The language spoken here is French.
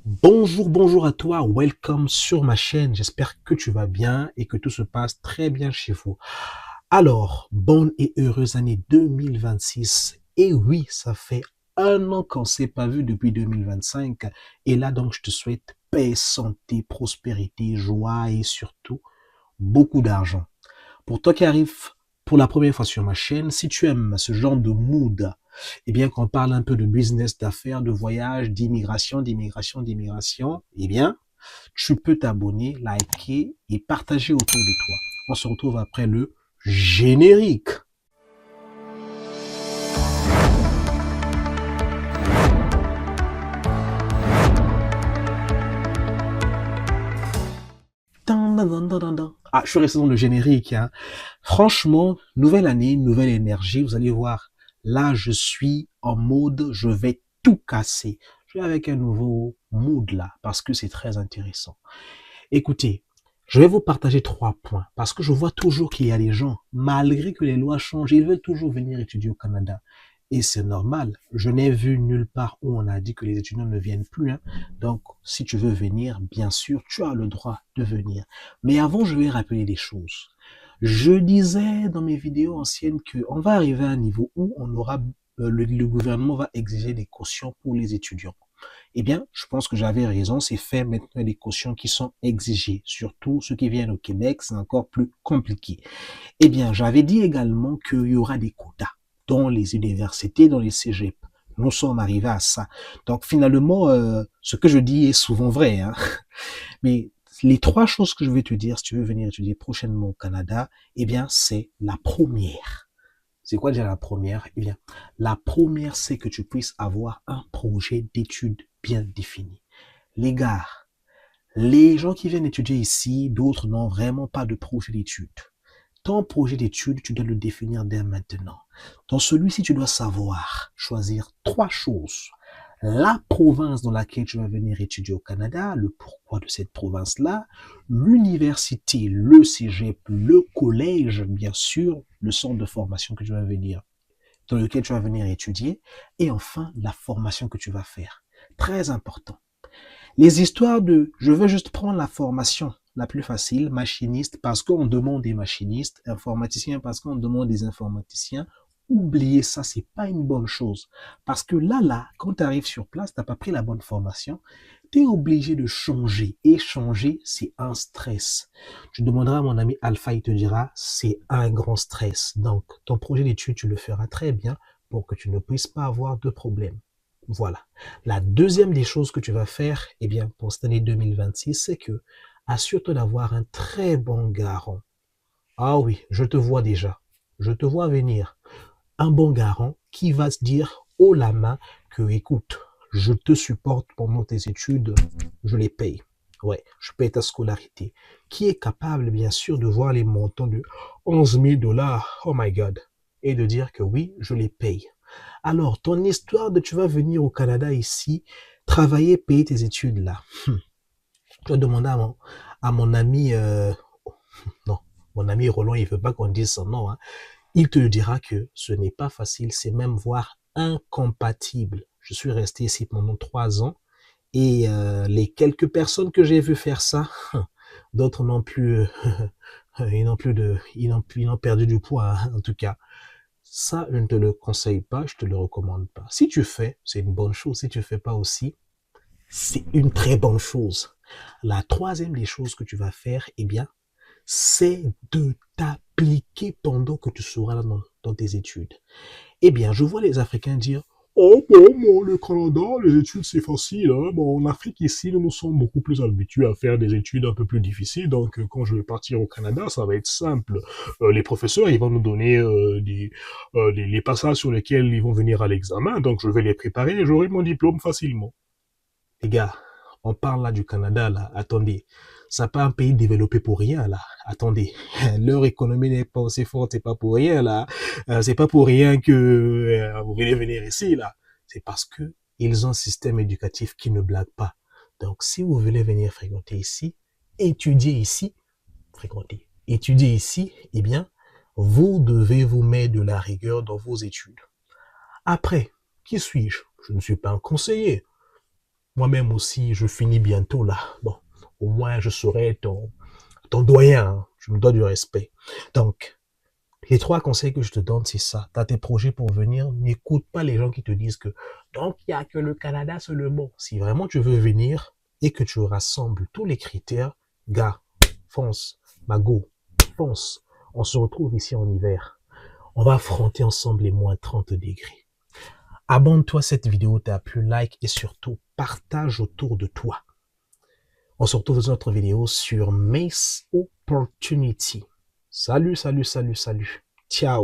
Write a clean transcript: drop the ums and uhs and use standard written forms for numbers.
Bonjour, bonjour à toi, welcome sur ma chaîne. J'espère que tu vas bien et que tout se passe très bien chez vous. Alors, bonne et heureuse année 2026. Et oui, ça fait un an qu'on s'est pas vu depuis 2025. Et là, donc, je te souhaite paix, santé, prospérité, joie et surtout beaucoup d'argent. Pour toi qui arrives pour la première fois sur ma chaîne, si tu aimes ce genre de mood, eh bien qu'on parle un peu de business, d'affaires, de voyage, d'immigration, eh bien, tu peux t'abonner, liker et partager autour de toi. On se retrouve après le générique. Ah, je suis resté dans le générique, hein. Franchement, nouvelle année, nouvelle énergie. Vous allez voir, là, je suis en mode, je vais tout casser. Je suis avec un nouveau mood là, parce que c'est très intéressant. Écoutez, je vais vous partager 3 points, parce que je vois toujours qu'il y a des gens, malgré que les lois changent, ils veulent toujours venir étudier au Canada. Et c'est normal. Je n'ai vu nulle part où on a dit que les étudiants ne viennent plus, hein. Donc, si tu veux venir, bien sûr, tu as le droit de venir. Mais avant, je vais rappeler des choses. Je disais dans mes vidéos anciennes qu'on va arriver à un niveau où on aura, le gouvernement va exiger des cautions pour les étudiants. Eh bien, je pense que j'avais raison, c'est faire maintenant des cautions qui sont exigées. Surtout ceux qui viennent au Québec, c'est encore plus compliqué. Eh bien, j'avais dit également qu'il y aura des quotas dans les universités, dans les cégeps. Nous sommes arrivés à ça. Donc finalement, ce que je dis est souvent vrai, hein. Mais les 3 choses que je vais te dire si tu veux venir étudier prochainement au Canada, eh bien, c'est la première. C'est quoi déjà la première? Eh bien, la première, c'est que tu puisses avoir un projet d'études bien défini. Les gars, les gens qui viennent étudier ici, d'autres n'ont vraiment pas de projet d'études. Ton projet d'études, tu dois le définir dès maintenant. Dans celui-ci, tu dois savoir choisir 3 choses. La province dans laquelle tu vas venir étudier au Canada, le pourquoi de cette province-là, l'université, le cégep, le collège, bien sûr, le centre de formation que tu vas venir, dans lequel tu vas venir étudier, et enfin, la formation que tu vas faire. Très important. Les histoires de je veux juste prendre la formation la plus facile, machiniste, parce qu'on demande des machinistes, informaticien, parce qu'on demande des informaticiens, oubliez ça, c'est pas une bonne chose. Parce que là, quand tu arrives sur place, t'as pas pris la bonne formation, tu es obligé de changer. Et changer, c'est un stress. Tu demanderas à mon ami Alpha, il te dira, c'est un grand stress. Donc, ton projet d'étude, tu le feras très bien pour que tu ne puisses pas avoir de problème. Voilà. La deuxième des choses que tu vas faire, eh bien, pour cette année 2026, c'est que assure-toi d'avoir un très bon garant. Ah oui, je te vois déjà. Je te vois venir. Un bon garant qui va se dire haut la main que, écoute, je te supporte pendant tes études, je les paye. Ouais, je paye ta scolarité. Qui est capable, bien sûr, de voir les montants de 11 000 dollars, oh my God, et de dire que oui, je les paye. Alors, ton histoire de tu vas venir au Canada ici, travailler, payer tes études là. Je vais demander à mon ami, non, mon ami Roland, il veut pas qu'on dise son nom, hein. Il te dira que ce n'est pas facile, c'est même voire incompatible. Je suis resté ici pendant 3 ans et les quelques personnes que j'ai vu faire ça, d'autres n'ont plus, ils n'ont perdu du poids, hein, en tout cas. Ça, je ne te le conseille pas, je te le recommande pas. Si tu fais, c'est une bonne chose. Si tu fais pas aussi, c'est une très bonne chose. La troisième des choses que tu vas faire, eh bien, c'est de t'appliquer pendant que tu seras là dans tes études. Eh bien, je vois les Africains dire, oh bon, le Canada, les études c'est facile, hein. Bon, en Afrique ici, nous sommes beaucoup plus habitués à faire des études un peu plus difficiles, donc quand je vais partir au Canada, ça va être simple. Les professeurs, ils vont nous donner les passages sur lesquels ils vont venir à l'examen, donc je vais les préparer et j'aurai mon diplôme facilement. Les gars, on parle là du Canada, là. Attendez, c'est pas un pays développé pour rien, là. Attendez, leur économie n'est pas aussi forte, c'est pas pour rien, là. C'est pas pour rien que vous venez venir ici, là. C'est parce que ils ont un système éducatif qui ne blague pas. Donc, si vous voulez venir fréquenter ici, étudier ici, fréquenter, étudier ici, eh bien, vous devez vous mettre de la rigueur dans vos études. Après, qui suis-je? Je ne suis pas un conseiller. Moi-même aussi, je finis bientôt là. Bon, au moins, je serai ton doyen. Hein. Je me dois du respect. Donc, les 3 conseils que je te donne, c'est ça. Tu as tes projets pour venir, n'écoute pas les gens qui te disent que donc il n'y a que le Canada seulement. Si vraiment tu veux venir et que tu rassembles tous les critères, gars, fonce, Mago, fonce. On se retrouve ici en hiver. On va affronter ensemble les moins 30 degrés. Abonne-toi à cette vidéo, t'as plu, like et surtout partage autour de toi. On se retrouve dans une autre vidéo sur Mace Opportunity. Salut, salut, salut, salut. Ciao.